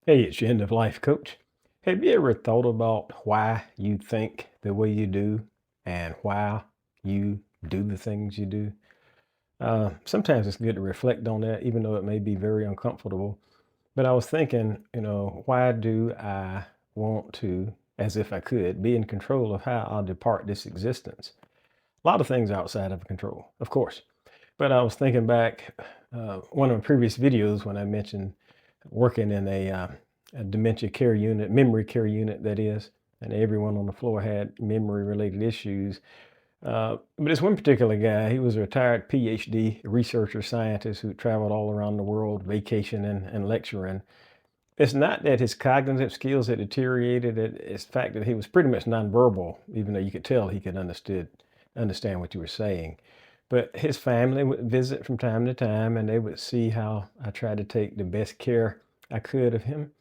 Hey, it's your end of life coach. Have you ever thought about why you think the way you do and why you do the things you do? Sometimes it's good to reflect on that, even though it may be very uncomfortable. But I was thinking, why do I want to, as if I could, be in control of how I'll depart this existence? A lot of things outside of control, of course. But I was thinking back, one of my previous videos when I mentioned working in a dementia care unit, memory care unit, that is, and everyone on the floor had memory related issues. But this one particular guy, he was a retired PhD researcher scientist who traveled all around the world vacationing and lecturing. It's not that his cognitive skills had deteriorated, it's the fact that he was pretty much nonverbal, even though you could tell he could understand what you were saying. But his family would visit from time to time, and they would see how I tried to take the best care I could of him.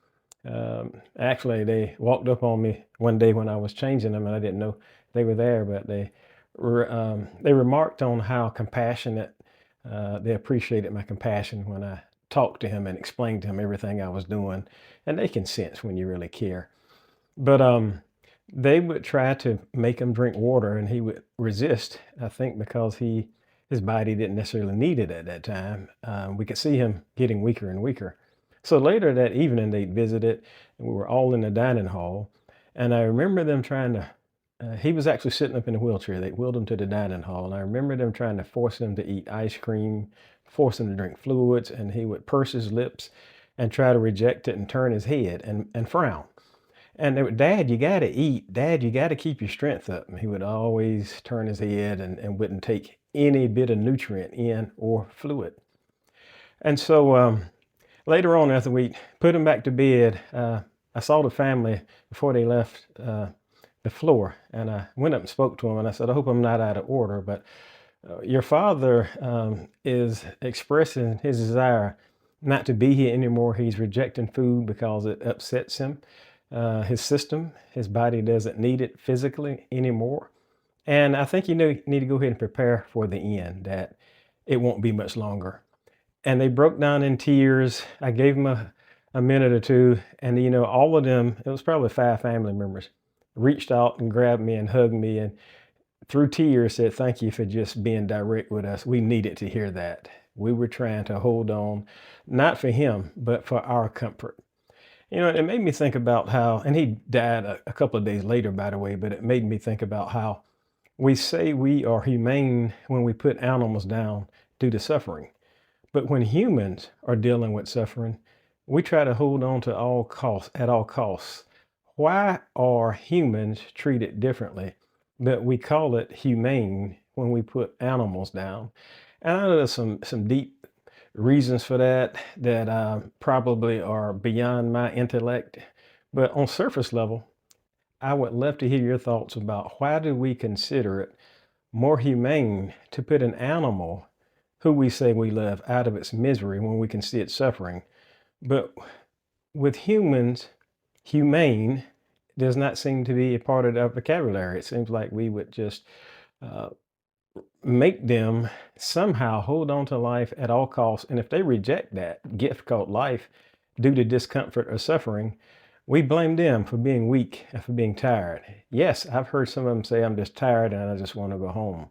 Actually, they walked up on me one day when I was changing them, and I didn't know they were there, but they remarked on how compassionate, they appreciated my compassion when I talked to him and explained to him everything I was doing, and they can sense when you really care. But they would try to make him drink water, and he would resist. I think because his body didn't necessarily need it at that time. We could see him getting weaker and weaker. So later that evening, they visited, and we were all in the dining hall. And I remember them trying to. He was actually sitting up in a wheelchair. They wheeled him to the dining hall, and I remember them trying to force him to eat ice cream, force him to drink fluids, and he would purse his lips and try to reject it and turn his head and frown. And they would, Dad, you got to eat. Dad, you got to keep your strength up. And he would always turn his head and wouldn't take any bit of nutrient in or fluid. And so later on, after we put him back to bed, I saw the family before they left the floor. And I went up and spoke to him. And I said, I hope I'm not out of order, but your father is expressing his desire not to be here anymore. He's rejecting food because it upsets him. His system, his body doesn't need it physically anymore. And I think you need to go ahead and prepare for the end, that it won't be much longer. And they broke down in tears. I gave them a minute or two. And, all of them, it was probably 5 family members, reached out and grabbed me and hugged me. And through tears said, thank you for just being direct with us. We needed to hear that. We were trying to hold on, not for him, but for our comfort. It made me think about how, and he died a couple of days later, by the way, but it made me think about how we say we are humane when we put animals down due to suffering. But when humans are dealing with suffering, we try to hold on to all costs, at all costs. Why are humans treated differently, but we call it humane when we put animals down? And I know there's some deep reasons for that probably are beyond my intellect. But on surface level, I would love to hear your thoughts about why do we consider it more humane to put an animal who we say we love out of its misery when we can see it suffering. But with humans, humane does not seem to be a part of our vocabulary. It seems like we would just uh, make them somehow hold on to life at all costs. And if they reject that gift called life due to discomfort or suffering, we blame them for being weak and for being tired. Yes, I've heard some of them say, I'm just tired and I just want to go home.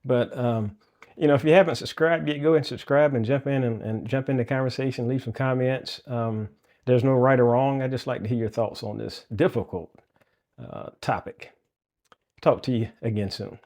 But, if you haven't subscribed yet, go ahead and subscribe and jump in and jump in the conversation, leave some comments. There's no right or wrong. I just like to hear your thoughts on this difficult topic. Talk to you again soon.